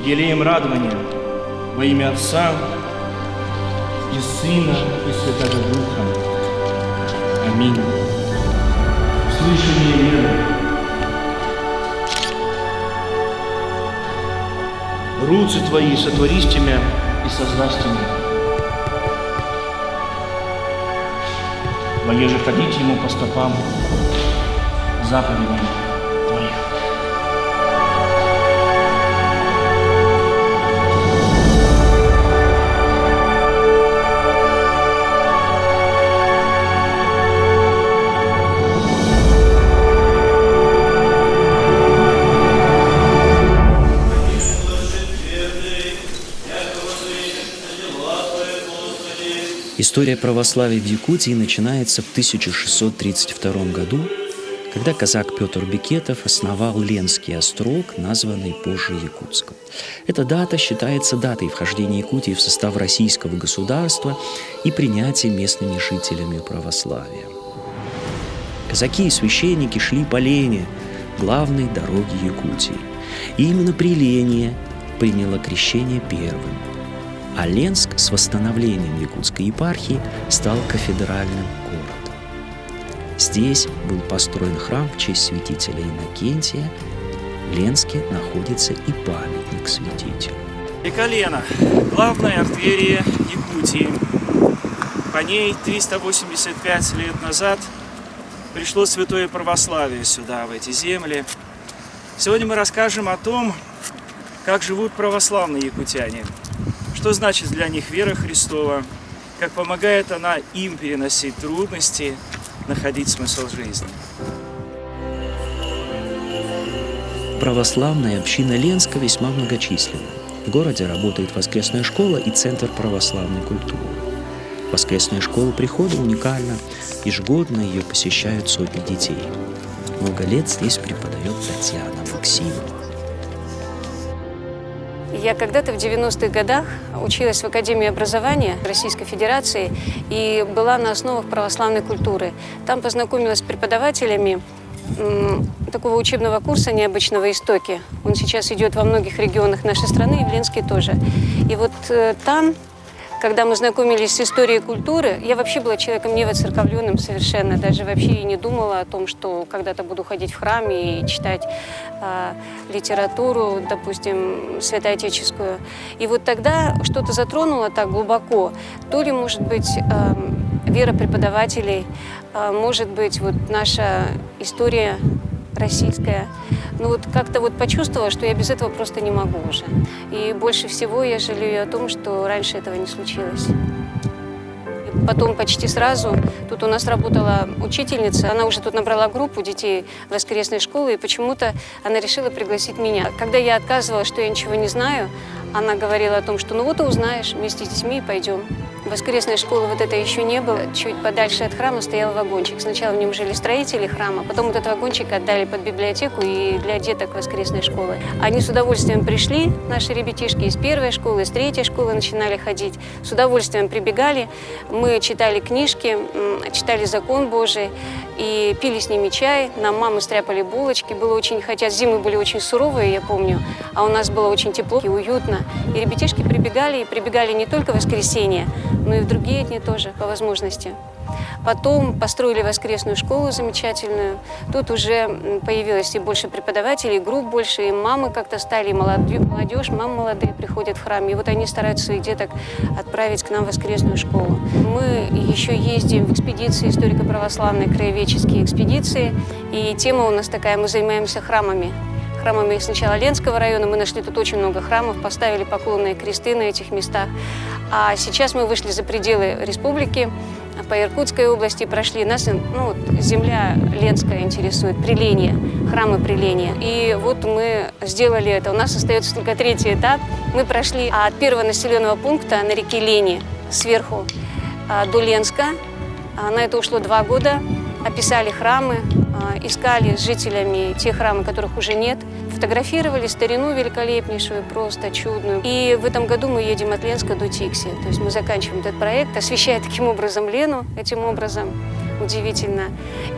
елеем радования во имя Отца и Сына и Святого Духа. Аминь. Слышание веры. Руцы Твои сотворись Тебя и создаст Тебя. Воеже ходите Ему по стопам заповедям Твоих. История православия в Якутии начинается в 1632 году, когда казак Петр Бекетов основал Ленский острог, названный позже Якутском. Эта дата считается датой вхождения Якутии в состав российского государства и принятия местными жителями православия. Казаки и священники шли по Лене, главной дороге Якутии. И именно при Лене приняло крещение первым. А Ленск с восстановлением якутской епархии стал кафедральным городом. Здесь был построен храм в честь святителя Иннокентия. В Ленске находится и памятник святителю. Река Лена – главная артерия Якутии. По ней 385 лет назад пришло святое православие сюда, в эти земли. Сегодня мы расскажем о том, как живут православные якутяне. Что значит для них вера Христова, как помогает она им переносить трудности, находить смысл жизни. Православная община Ленска весьма многочисленна. В городе работает воскресная школа и центр православной культуры. Воскресная школа прихода уникальна. Ежегодно ее посещают сотни детей. Много лет здесь преподает Татьяна Максимова. Я когда-то в 90-х годах училась в Академии образования Российской Федерации и была на основах православной культуры. Там познакомилась с преподавателями такого учебного курса необычного «Истоки». Он сейчас идет во многих регионах нашей страны и в Ленске тоже. И вот там, когда мы знакомились с историей культуры, я вообще была человеком не воцерковленным совершенно, даже вообще и не думала о том, что когда-то буду ходить в храм и читать литературу, допустим, святоотеческую. И вот тогда что-то затронуло так глубоко. То ли, может быть, вера преподавателей, может быть, вот наша история российская. Ну вот как-то вот почувствовала, что я без этого просто не могу уже. И больше всего я жалею о том, что раньше этого не случилось. И потом почти сразу тут у нас работала учительница, она уже тут набрала группу детей воскресной школы, и почему-то она решила пригласить меня. Когда я отказывала, что я ничего не знаю, она говорила о том, что ну вот и узнаешь, вместе с детьми пойдем. Воскресной школы вот это еще не было. Чуть подальше от храма стоял вагончик. Сначала в нем жили строители храма, потом вот этот вагончик отдали под библиотеку и для деток воскресной школы. Они с удовольствием пришли, наши ребятишки из первой школы, из третьей школы начинали ходить. С удовольствием прибегали. Мы читали книжки, читали закон Божий и пили с ними чай. Нам мамы стряпали булочки. Было очень, хотя зимы были очень суровые, я помню, а у нас было очень тепло и уютно. И ребятишки прибегали не только в воскресенье, но и в другие дни тоже, по возможности. Потом построили воскресную школу замечательную. Тут уже появилось и больше преподавателей, групп больше, и мамы как-то стали, и молодежь, мамы молодые приходят в храм. И вот они стараются своих деток отправить к нам в воскресную школу. Мы еще ездим в экспедиции историко-православные, краеведческие экспедиции. И тема у нас такая, мы занимаемся храмами. Храмами сначала Ленского района, мы нашли тут очень много храмов, поставили поклонные кресты на этих местах. А сейчас мы вышли за пределы республики, по Иркутской области прошли. Нас земля Ленская интересует, Приление, храмы Приления. И вот мы сделали это. У нас остается только третий этап. Мы прошли от первого населенного пункта на реке Лени сверху до Ленска. На это ушло 2 года. Описали храмы, искали с жителями те храмы, которых уже нет. Фотографировали старину великолепнейшую, просто чудную. И в этом году мы едем от Ленска до Тикси. То есть мы заканчиваем этот проект, освещая таким образом Лену, этим образом. удивительно.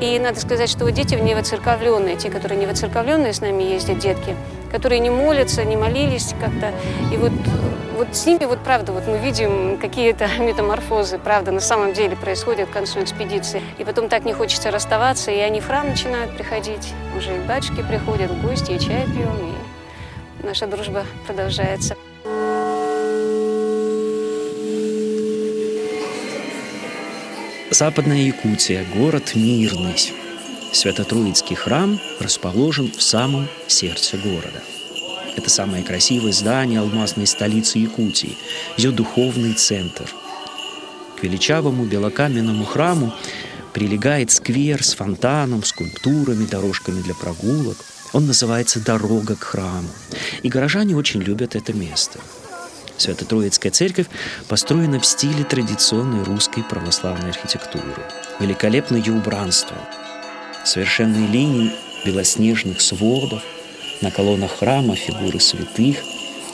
И надо сказать, что вот дети невоцерковленные, те, которые невоцерковленные с нами ездят, детки, которые не молятся, не молились как-то. И вот с ними, вот правда, вот мы видим какие-то метаморфозы, правда, на самом деле происходят к концу экспедиции. И потом так не хочется расставаться, и они в храм начинают приходить. Уже и батюшки приходят в гости, и чай пьем, и наша дружба продолжается. Западная Якутия, город Мирный. Свято-Троицкий храм расположен в самом сердце города. Это самое красивое здание алмазной столицы Якутии, ее духовный центр. К величавому белокаменному храму прилегает сквер с фонтаном, скульптурами, дорожками для прогулок. Он называется «Дорога к храму». И горожане очень любят это место. Свято-Троицкая церковь построена в стиле традиционной русской православной архитектуры. Великолепно ее убранство. Совершенные линии белоснежных сводов, на колоннах храма фигуры святых,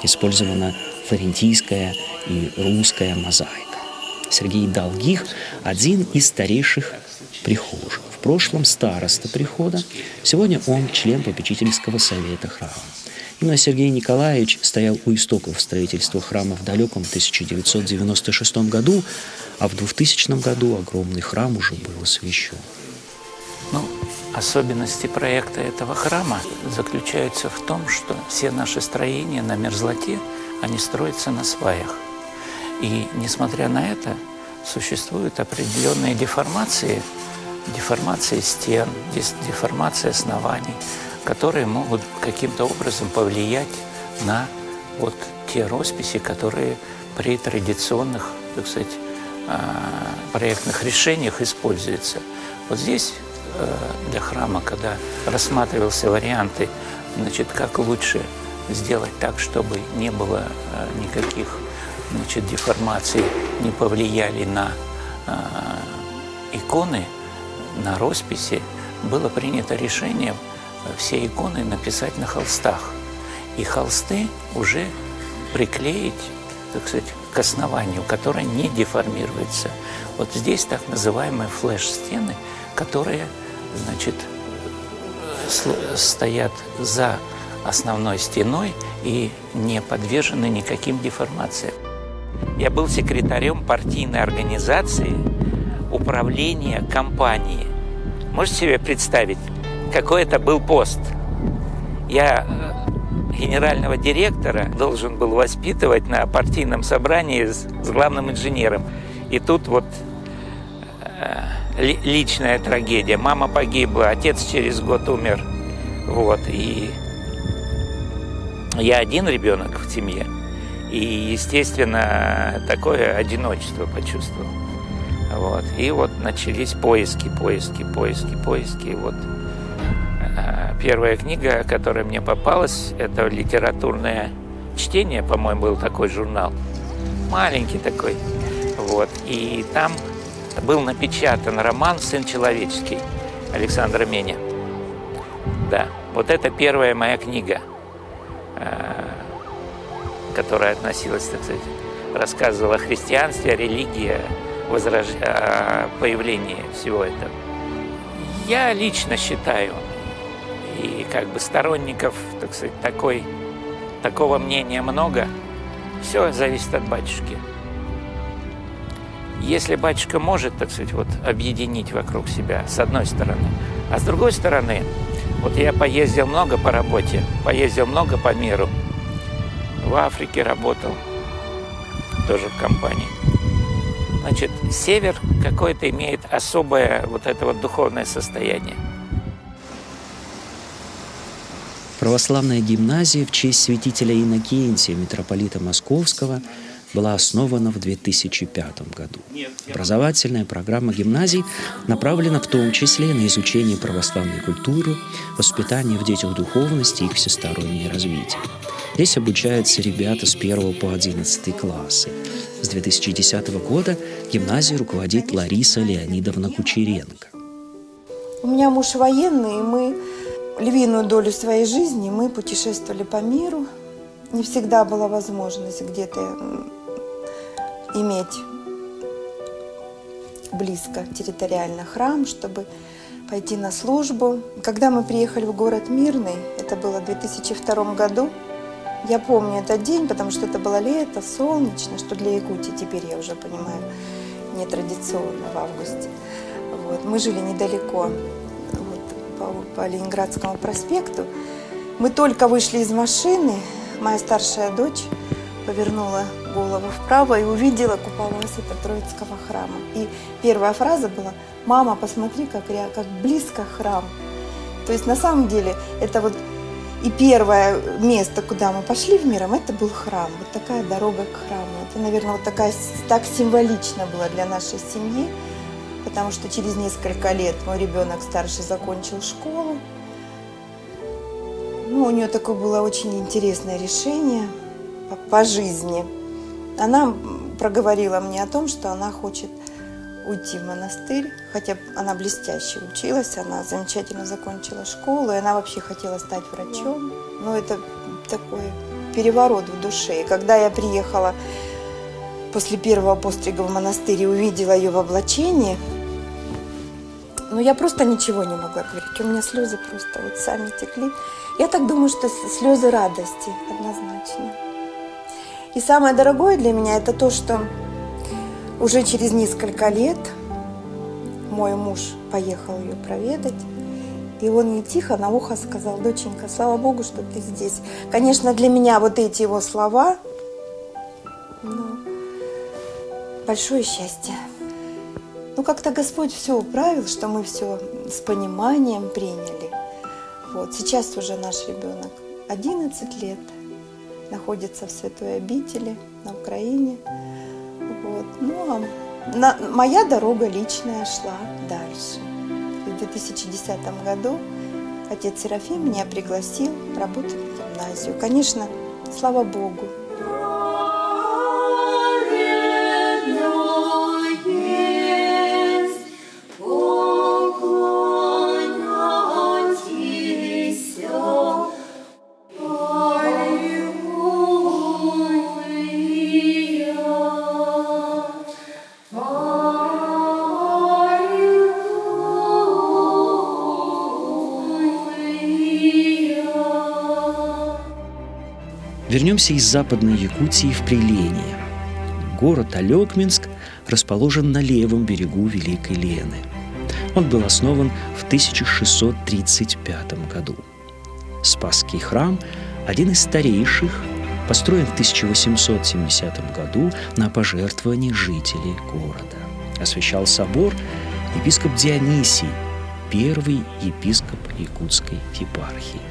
использована флорентийская и русская мозаика. Сергей Долгих – один из старейших прихожих. В прошлом староста прихода, сегодня он член попечительского совета храма. Именно Сергей Николаевич стоял у истоков строительства храма в далеком 1996 году, а в 2000 году огромный храм уже был освящен. Особенности проекта этого храма заключаются в том, что все наши строения на мерзлоте, они строятся на сваях. И несмотря на это, существуют определенные деформации стен, деформации оснований, которые могут каким-то образом повлиять на вот те росписи, которые при традиционных, так сказать, проектных решениях используются. Вот здесь для храма, когда рассматривался варианты, значит, как лучше сделать так, чтобы не было никаких, значит, деформаций, не повлияли на иконы, на росписи, было принято решение все иконы написать на холстах. И холсты уже приклеить, так сказать, к основанию, которое не деформируется. Вот здесь так называемые флеш-стены, которые, значит, стоят за основной стеной и не подвержены никаким деформациям. Я был секретарем партийной организации управления компании. Можете себе представить, какой это был пост? Я генерального директора должен был воспитывать на партийном собрании с главным инженером. И тут вот личная трагедия. Мама погибла, отец через год умер. Вот. И я один ребенок в семье. И, естественно, такое одиночество почувствовал. Вот. И вот начались поиски. Вот. Первая книга, которая мне попалась, это литературное чтение, по-моему, был такой журнал. Маленький такой. Вот. И там был напечатан роман «Сын человеческий» Александра Меня. Да, вот это первая моя книга, которая относилась, так сказать, рассказывала о христианстве, о религии, о появлении всего этого. Я лично считаю, и как бы сторонников, так сказать, такого мнения много, все зависит от батюшки. Если батюшка может, так сказать, вот, объединить вокруг себя, с одной стороны, а с другой стороны, вот я поездил много по работе, поездил много по миру, в Африке работал, тоже в компании. Значит, север какое-то имеет особое вот это вот духовное состояние. Православная гимназия в честь святителя Иннокентия, митрополита Московского, была основана в 2005 году. Образовательная программа гимназий направлена в том числе на изучение православной культуры, воспитание в детях духовности и их всестороннее развитие. Здесь обучаются ребята с 1 по 11 классы. С 2010 года гимназией руководит Лариса Леонидовна Кучеренко. У меня муж военный, и мы львиную долю своей жизни мы путешествовали по миру. Не всегда была возможность где-то иметь близко территориально храм, чтобы пойти на службу. Когда мы приехали в город Мирный, это было в 2002 году, я помню этот день, потому что это было лето, солнечно, что для Якутии теперь я уже понимаю, нетрадиционно в августе. Вот. Мы жили недалеко по Ленинградскому проспекту. Мы только вышли из машины, моя старшая дочь повернула голову вправо и увидела купола Свято-Троицкого храма. И первая фраза была: «Мама, посмотри, как близко храм». То есть на самом деле это вот и первое место, куда мы пошли в Миром, это был храм. Вот такая дорога к храму. Это, наверное, так символично было для нашей семьи, потому что через несколько лет мой ребенок старший закончил школу. У нее такое было очень интересное решение по жизни. Она проговорила мне о том, что она хочет уйти в монастырь, хотя она блестяще училась, она замечательно закончила школу, и она вообще хотела стать врачом. Но это такой переворот в душе. И когда я приехала после первого пострига в монастырь и увидела ее в облачении, я просто ничего не могла говорить. У меня слезы просто вот сами текли. Я так думаю, что слезы радости однозначно. И самое дорогое для меня это то, что уже через несколько лет мой муж поехал ее проведать, и он ей тихо на ухо сказал: «Доченька, слава Богу, что ты здесь». Конечно, для меня вот эти его слова, большое счастье. Как-то Господь все управил, что мы все с пониманием приняли. Сейчас уже наш ребенок 11 лет, находится в святой обители на Украине. Моя дорога личная шла дальше. В 2010 году отец Серафим меня пригласил работать в гимназию. Конечно, слава Богу. Вернемся из Западной Якутии в Приление. Город Алекминск расположен на левом берегу Великой Лены. Он был основан в 1635 году. Спасский храм – один из старейших, построен в 1870 году на пожертвование жителей города. Освящал собор епископ Дионисий, первый епископ Якутской епархии.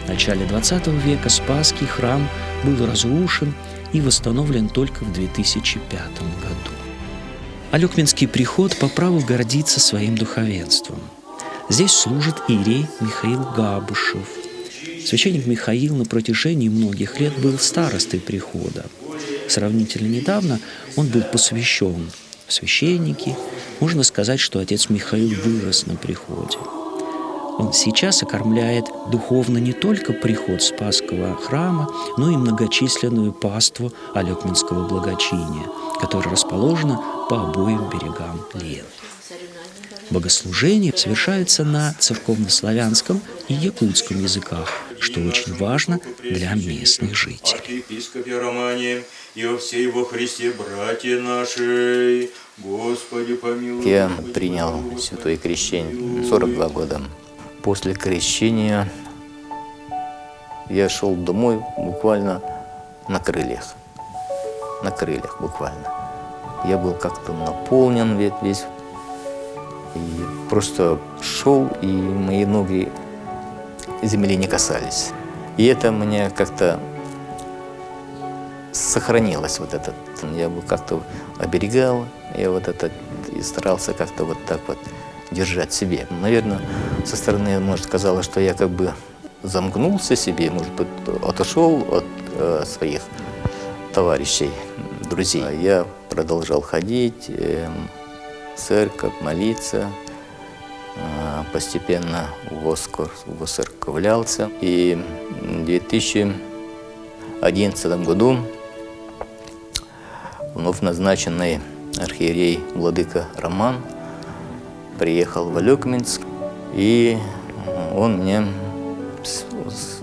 В начале XX века Спасский храм был разрушен и восстановлен только в 2005 году. Алекминский приход по праву гордится своим духовенством. Здесь служит иерей Михаил Габушев. Священник Михаил на протяжении многих лет был старостой прихода. Сравнительно недавно он был посвящен в священники. Можно сказать, что отец Михаил вырос на приходе. Он сейчас окормляет духовно не только приход Спасского храма, но и многочисленную паству Алекминского благочиния, которая расположена по обоим берегам Лены. Богослужение совершается на церковнославянском и якутском языках, что очень важно для местных жителей. Архиепископе Романе и о всей во Христе братья наши, Господи помилуй. Я принял святое крещение 42 года. После крещения я шел домой буквально на крыльях. На крыльях буквально. Я был как-то наполнен весь. И просто шел, и мои ноги земли не касались. И это мне как-то сохранилось вот этот. Я бы как-то оберегал, я вот это и старался как-то вот так вот держать себе. Наверное, со стороны, может, казалось, что я как бы замкнулся себе, может быть, отошел от своих товарищей, друзей. Я продолжал ходить в церковь, молиться, постепенно воцерковлялся. И в 2011 году вновь назначенный архиерей владыка Роман приехал в Алекминск, и он мне,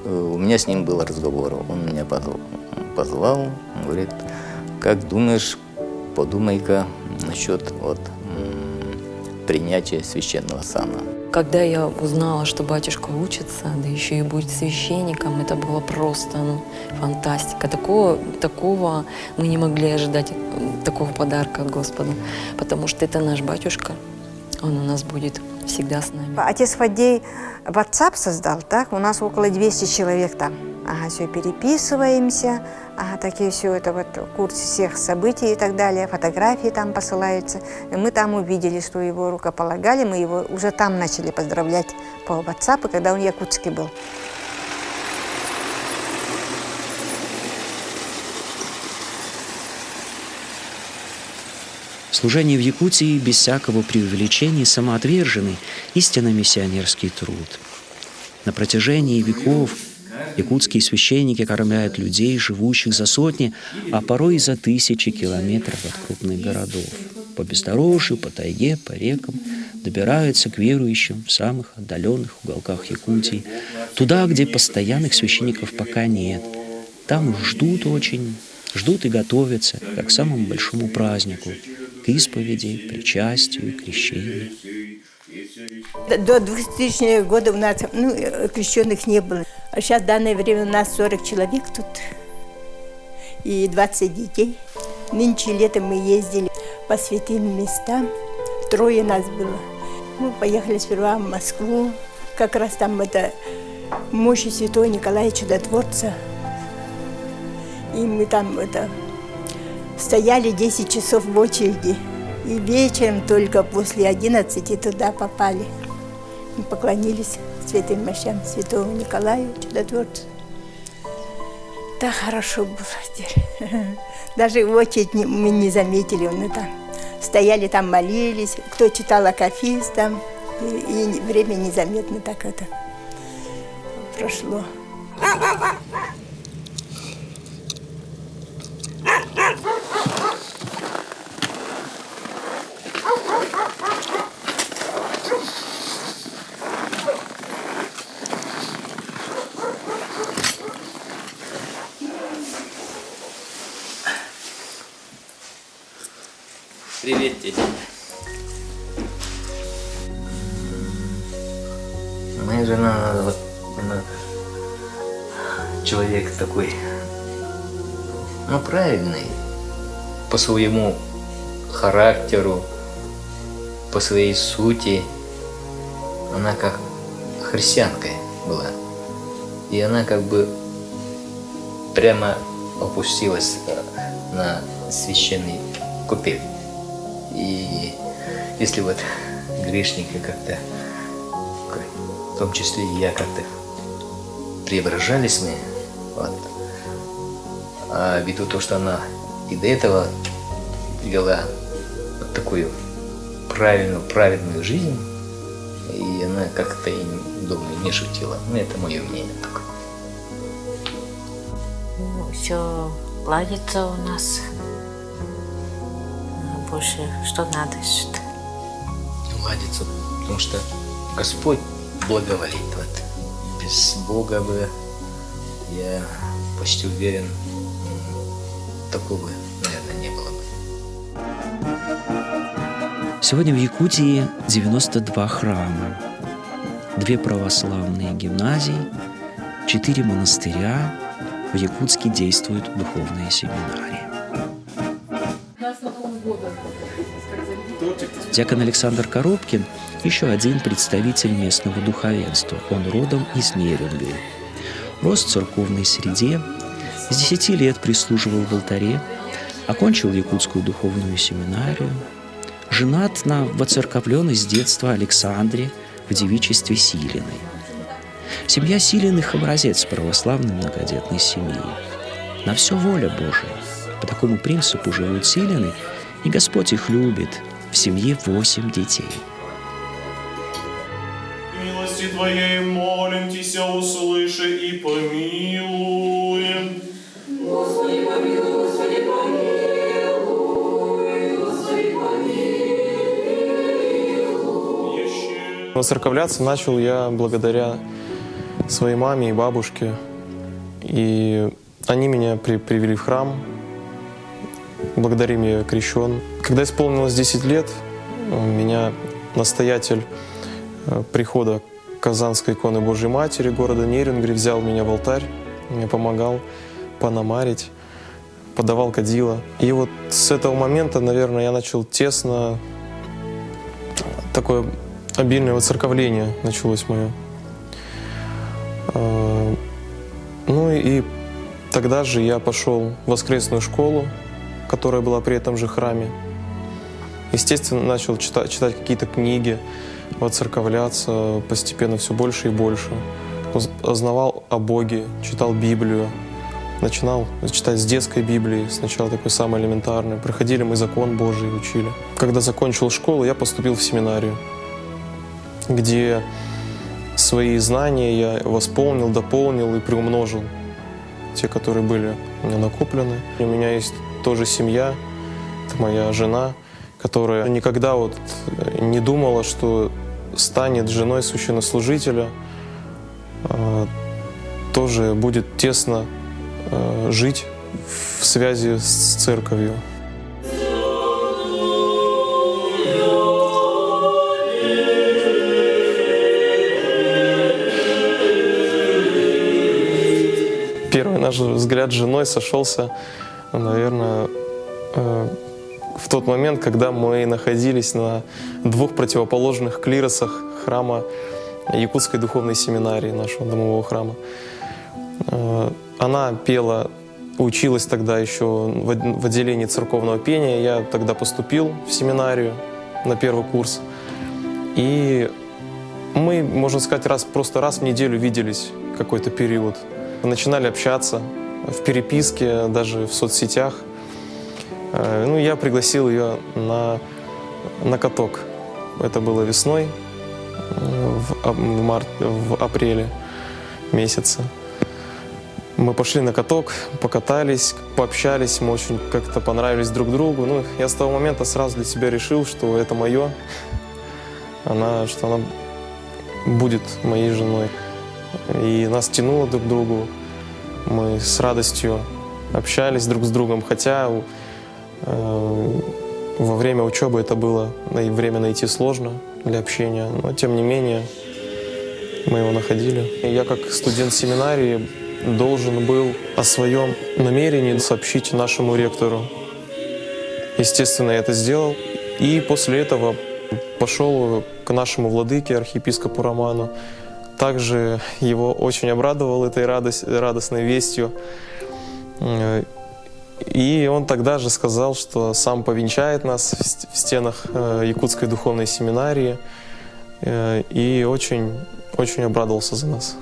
у меня с ним был разговор. Он меня позвал, говорит, как думаешь, подумай-ка насчет принятия священного сана. Когда я узнала, что батюшка учится, да еще и будет священником, это было просто фантастика. Такого мы не могли ожидать, такого подарка от Господа, потому что это наш батюшка, он у нас будет всегда с нами. Отец Фаддей WhatsApp создал, так? У нас около 200 человек там. Ага, все переписываемся, ага, такие все это вот курс всех событий и так далее, фотографии там посылаются. И мы там увидели, что его рукополагали, мы его уже там начали поздравлять по WhatsApp, когда он в Якутске был. Служение в Якутии без всякого преувеличения самоотверженный, истинно миссионерский труд. На протяжении веков якутские священники кормят людей, живущих за сотни, а порой и за тысячи километров от крупных городов. По бездорожью, по тайге, по рекам добираются к верующим в самых отдаленных уголках Якутии, туда, где постоянных священников пока нет. Там их ждут очень, ждут и готовятся, как к самому большому празднику, к исповеди, причастию, крещению. До 2000 года у нас крещенных не было. А сейчас в данное время у нас 40 человек тут и 20 детей. Нынче летом мы ездили по святым местам. 3 нас было. Мы поехали сперва в Москву. Как раз там это мощи святого Николая Чудотворца. И мы там стояли 10 часов в очереди. И вечером только после 11 туда попали. Мы поклонились святым мощам святого Николая Чудотворца. Так хорошо было. Даже в очередь мы не заметили. Мы там стояли, там молились. Кто читал Акафист там. И время незаметно так это прошло. Привет, дядя. Моя жена, она человек такой, правильный, по своему характеру, по своей сути. Она как христианка была. И она как бы прямо опустилась на священный купель. И если грешника как-то, в том числе и я, как-то преображались мы, а ввиду того, что она и до этого вела такую праведную жизнь, и она как-то, думаю, не шутила. Это мое мнение такое. Все ладится у нас. Больше что надо, что ладится, потому что Господь благоволит. Без Бога бы, я почти уверен, такого, наверное, не было бы. Сегодня в Якутии 92 храма, 2 православные гимназии, 4 монастыря, в Якутске действуют духовные семинарии. Диакон Александр Коробкин – еще один представитель местного духовенства. Он родом из Нерюнгри. Рос в церковной среде, с 10 лет прислуживал в алтаре, окончил Якутскую духовную семинарию, женат на воцерковленной с детства Александре в девичестве Силиной. Семья Силиных – образец православной многодетной семьи. На все воля Божия. По такому принципу живут Силины, и Господь их любит. В семье 8 детей. Милости Твоей молим Тися, услыши и помилуй. Господи, помилуй, Господи, помилуй, Господи, Воцерковляться начал я благодаря своей маме и бабушке. И они меня привели в храм. Благодаря им я крещен. Когда исполнилось 10 лет, меня настоятель прихода Казанской иконы Божьей Матери города Нерюнгри взял меня в алтарь, мне помогал панамарить, подавал кадила. И вот с этого момента, наверное, я начал тесно, такое обильное воцерковление началось мое. Ну и тогда же я пошел в воскресную школу, которая была при этом же храме. Естественно, начал читать какие-то книги, воцерковляться постепенно все больше и больше. Узнавал о Боге, читал Библию. Начинал читать с детской Библии, сначала такой самый элементарный. Проходили мы закон Божий, учили. Когда закончил школу, я поступил в семинарию, где свои знания я восполнил, дополнил и приумножил. Те, которые были у меня накоплены. У меня есть тоже семья, это моя жена, которая никогда вот не думала, что станет женой священнослужителя, тоже будет тесно жить в связи с церковью. Первый наш взгляд с женой сошелся, наверное, в тот момент, когда мы находились на двух противоположных клиросах храма Якутской духовной семинарии, нашего домового храма. Она пела, училась тогда еще в отделении церковного пения. Я тогда поступил в семинарию на первый курс. И мы, можно сказать, просто раз в неделю виделись какой-то период. Начинали общаться в переписке, даже в соцсетях. Ну, я пригласил ее на каток. Это было весной, в апреле месяце. Мы пошли на каток, покатались, пообщались, мы очень как-то понравились друг другу. Ну, я с того момента сразу для себя решил, что это мое, что она будет моей женой. И нас тянуло друг к другу. Мы с радостью общались друг с другом, хотя во время учебы это было время найти сложно для общения, но тем не менее мы его находили. Я как студент семинарии должен был о своем намерении сообщить нашему ректору. Естественно, я это сделал. И после этого пошел к нашему владыке, архиепископу Роману. Также его очень обрадовал этой радостной вестью. И он тогда же сказал, что сам повенчает нас в стенах Якутской духовной семинарии. И очень, очень обрадовался за нас.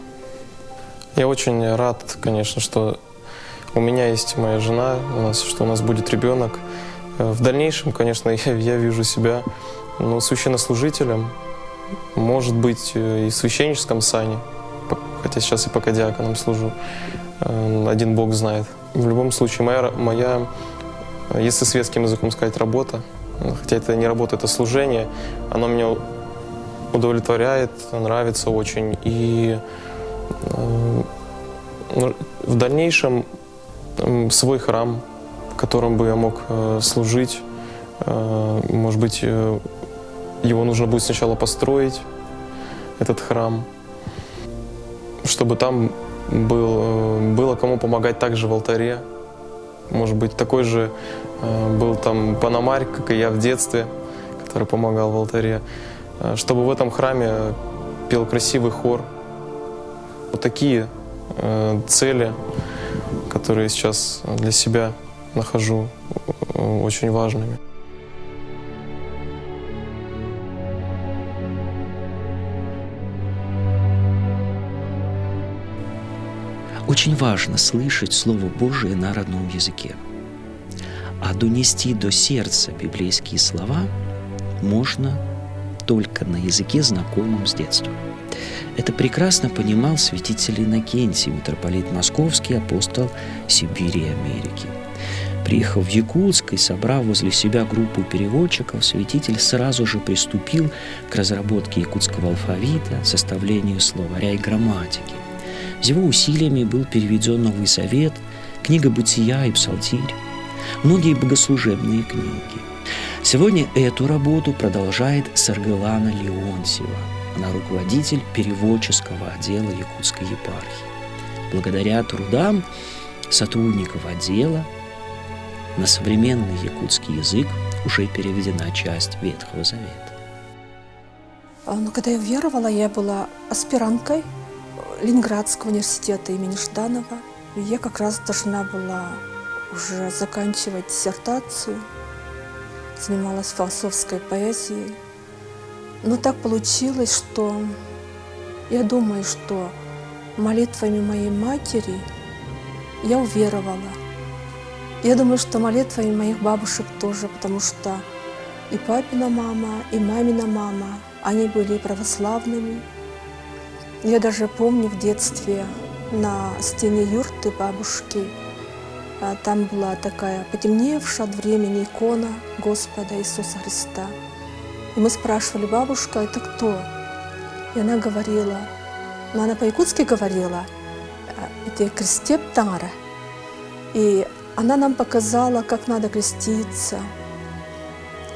Я очень рад, конечно, что у меня есть моя жена, что у нас будет ребенок. В дальнейшем, конечно, я вижу себя священнослужителем, может быть, и в священническом сане, хотя сейчас и пока диаконом служу. Один Бог знает. В любом случае, моя, если светским языком сказать, работа, хотя это не работа, это служение, оно меня удовлетворяет, нравится очень. И в дальнейшем свой храм, в котором бы я мог служить, может быть, его нужно будет сначала построить, этот храм, чтобы там было кому помогать также в алтаре. Может быть, такой же был там панамарь, как и я в детстве, который помогал в алтаре. Чтобы в этом храме пел красивый хор. Вот такие цели, которые сейчас для себя нахожу очень важными. Очень важно слышать Слово Божие на родном языке. А донести до сердца библейские слова можно только на языке, знакомом с детства. Это прекрасно понимал святитель Иннокентий, митрополит Московский, апостол Сибири и Америки. приехав в Якутск и собрав возле себя группу переводчиков, святитель сразу же приступил к разработке якутского алфавита, составлению словаря и грамматики. С его усилиями был переведен Новый Завет, книга Бытия и Псалтирь, многие богослужебные книги. Сегодня эту работу продолжает Саргылана Леонтьева. Она руководитель переводческого отдела Якутской епархии. Благодаря трудам сотрудников отдела на современный якутский язык уже переведена часть Ветхого Завета. Когда я уверовала, я была аспиранткой Ленинградского университета имени Жданова. Я как раз должна была уже заканчивать диссертацию, занималась философской поэзией. Но так получилось, что я думаю, что молитвами моей матери я уверовала. Я думаю, что молитвами моих бабушек тоже, потому что и папина мама, и мамина мама, они были православными. Я даже помню в детстве на стене юрты бабушки, там была такая потемневшая от времени икона Господа Иисуса Христа. И мы спрашивали: бабушка, это кто? И она говорила, но она по-якутски говорила, это крестеп тара. И она нам показала, как надо креститься.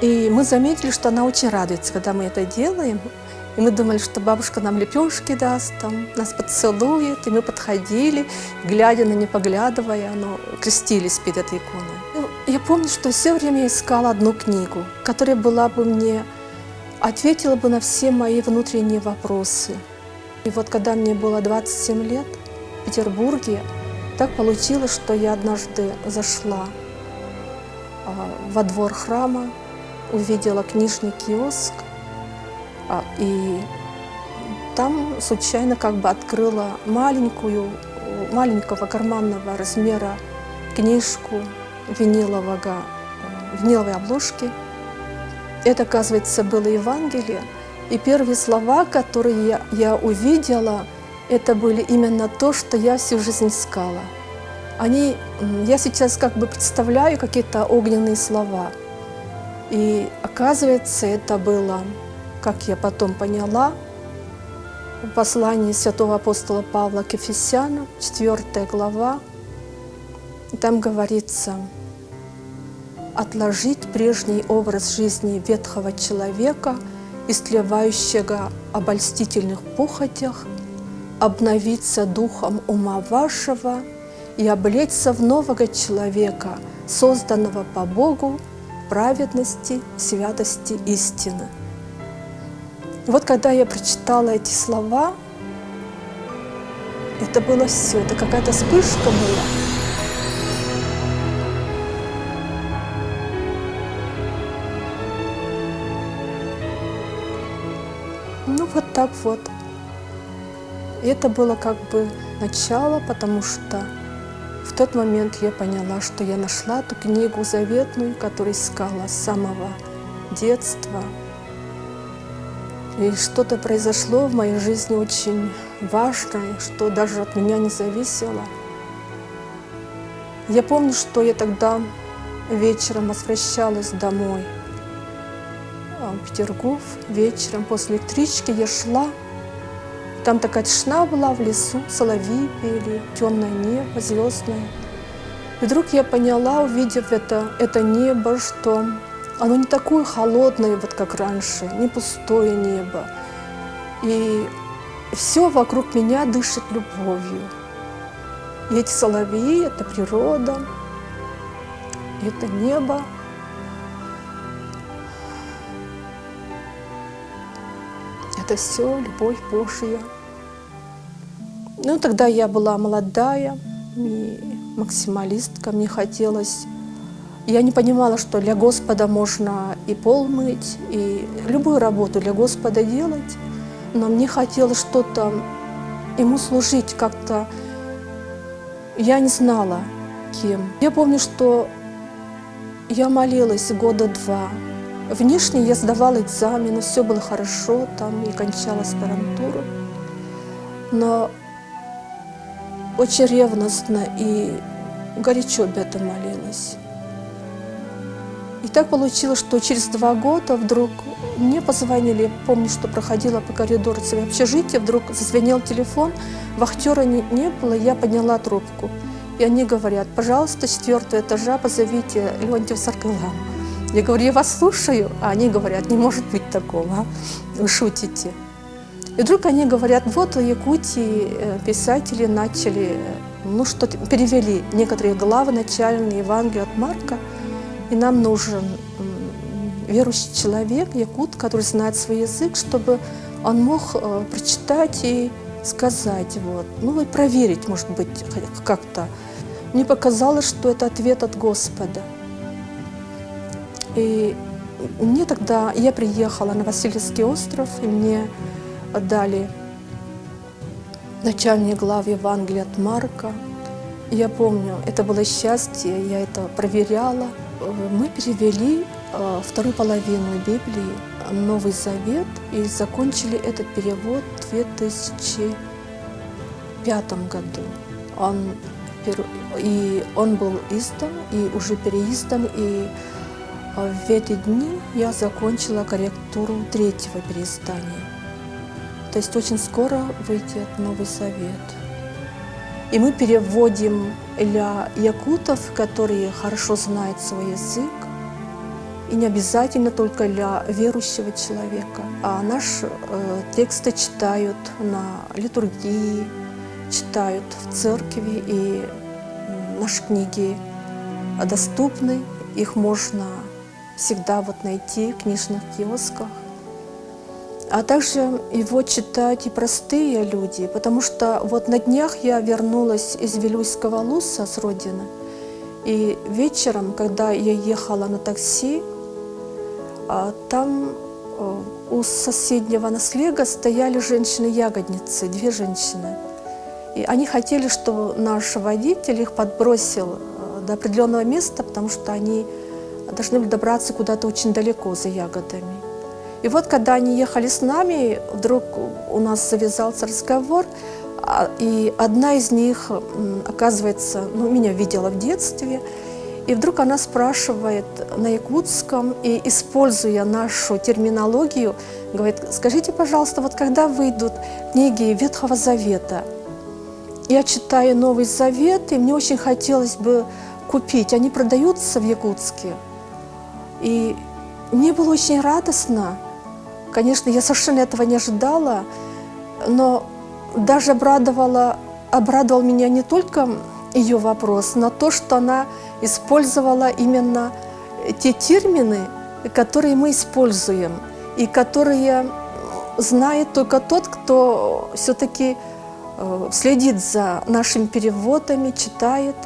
И мы заметили, что она очень радуется, когда мы это делаем. И мы думали, что бабушка нам лепешки даст, там, нас поцелует. И мы подходили, глядя на, не поглядывая, но крестились перед этой иконой. Я помню, что все время я искала одну книгу, которая была бы мне, ответила бы на все мои внутренние вопросы. И вот когда мне было 27 лет в Петербурге, так получилось, что я однажды зашла во двор храма, увидела книжный киоск, и там случайно как бы открыла маленького карманного размера книжку виниловой обложки. Это, оказывается, было Евангелие. И первые слова, которые я увидела, это были именно то, что я всю жизнь искала. Я сейчас как бы представляю какие-то огненные слова. И оказывается, это было, как я потом поняла, в послании святого апостола Павла к Ефесянам, 4 глава. И там говорится: «Отложить прежний образ жизни ветхого человека, истлевающего обольстительных похотях, обновиться духом ума вашего и облечься в нового человека, созданного по Богу, праведности, святости, истины». Вот когда я прочитала эти слова, это было все, это какая-то вспышка была. Ну вот так вот. И это было как бы начало, потому что в тот момент я поняла, что я нашла ту книгу заветную, которую искала с самого детства. И что-то произошло в моей жизни очень важное, что даже от меня не зависело. Я помню, что я тогда вечером возвращалась домой в Петергоф. Вечером после электрички я шла. Там такая тишина была в лесу, соловьи пели, темное небо, звездное. И вдруг я поняла, увидев это небо, что оно не такое холодное, вот как раньше, не пустое небо. И все вокруг меня дышит любовью. И эти соловьи — это природа, это небо. Это все любовь Божья. Ну, тогда я была молодая и максималистка, мне хотелось. Я не понимала, что для Господа можно и пол мыть, и любую работу для Господа делать, но мне хотелось что-то Ему служить как-то. Я не знала, кем. Я помню, что я молилась года 2. Внешне я сдавала экзамены, все было хорошо, там и кончала аспирантуру. Но очень ревностно и горячо об этом молилась. И так получилось, что через 2 года вдруг мне позвонили. Помню, что проходила по коридору своего общежития, вдруг зазвенел телефон, вахтера не было, я подняла трубку. И они говорят: пожалуйста, с 4-го этажа позовите Леонтьева Саркылгана. Я говорю: я вас слушаю, а они говорят: не может быть такого, вы шутите. И вдруг они говорят: вот в Якутии писатели начали, что-то перевели некоторые главы начальные Евангелия от Марка, и нам нужен верующий человек, якут, который знает свой язык, чтобы он мог прочитать и сказать, и проверить, может быть, как-то. Мне показалось, что это ответ от Господа. И я приехала на Васильевский остров, и мне дали начальные главы Евангелия от Марка. Я помню, это было счастье, я это проверяла. Мы перевели вторую половину Библии, Новый Завет, и закончили этот перевод в 2005 году. Он был издан и уже переиздан, и в эти дни я закончила корректуру 3-го переиздания. То есть очень скоро выйдет Новый Завет. И мы переводим для якутов, которые хорошо знают свой язык, и не обязательно только для верующего человека. А наши тексты читают на литургии, читают в церкви, и наши книги доступны, их можно всегда найти в книжных киосках. А также его читают и простые люди, потому что на днях я вернулась из Вилюйского Луса с родины, и вечером, когда я ехала на такси, там у соседнего наслега стояли женщины-ягодницы, 2 женщины. И они хотели, чтобы наш водитель их подбросил до определенного места, потому что они должны были добраться куда-то очень далеко за ягодами. И когда они ехали с нами, вдруг у нас завязался разговор, и одна из них, оказывается, меня видела в детстве, и вдруг она спрашивает на якутском, и, используя нашу терминологию, говорит: скажите, пожалуйста, когда выйдут книги Ветхого Завета? Я читаю Новый Завет, и мне очень хотелось бы купить. Они продаются в Якутске. И мне было очень радостно. Конечно, я совершенно этого не ожидала, но даже обрадовал меня не только ее вопрос, но то, что она использовала именно те термины, которые мы используем, и которые знает только тот, кто все-таки следит за нашими переводами, читает.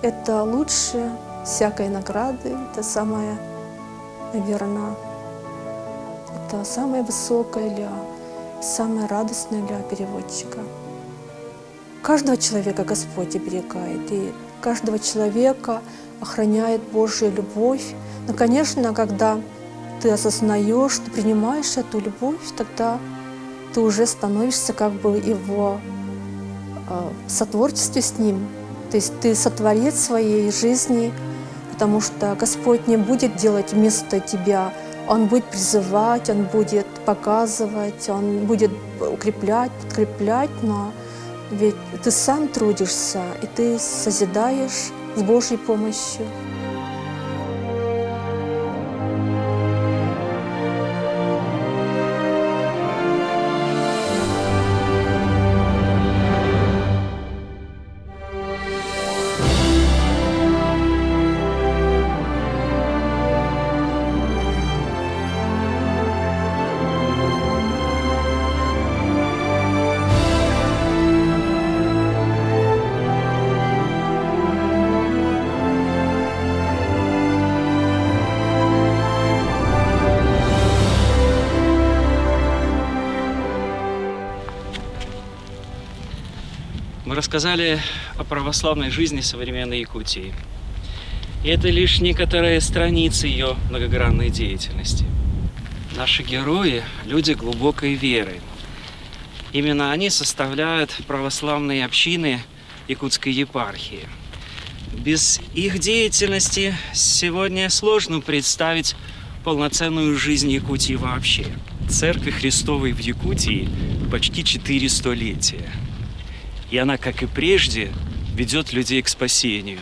Это лучше всякой награды, это самое, наверное, это самое высокое, самое радостное для переводчика. Каждого человека Господь оберегает, и каждого человека охраняет Божья любовь. Но, конечно, когда ты осознаешь, ты принимаешь эту любовь, тогда ты уже становишься его в сотворчестве с Ним. То есть ты сотворец своей жизни, потому что Господь не будет делать вместо тебя. Он будет призывать, Он будет показывать, Он будет укреплять, подкреплять, но ведь ты сам трудишься, и ты созидаешь с Божьей помощью. Мы рассказали о православной жизни современной Якутии. И это лишь некоторые страницы ее многогранной деятельности. Наши герои – люди глубокой веры. Именно они составляют православные общины Якутской епархии. Без их деятельности сегодня сложно представить полноценную жизнь Якутии вообще. Церкви Христовой в Якутии почти 4 столетия. И она, как и прежде, ведет людей к спасению,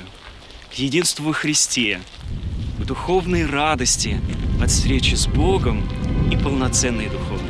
к единству во Христе, к духовной радости от встречи с Богом и полноценной духовной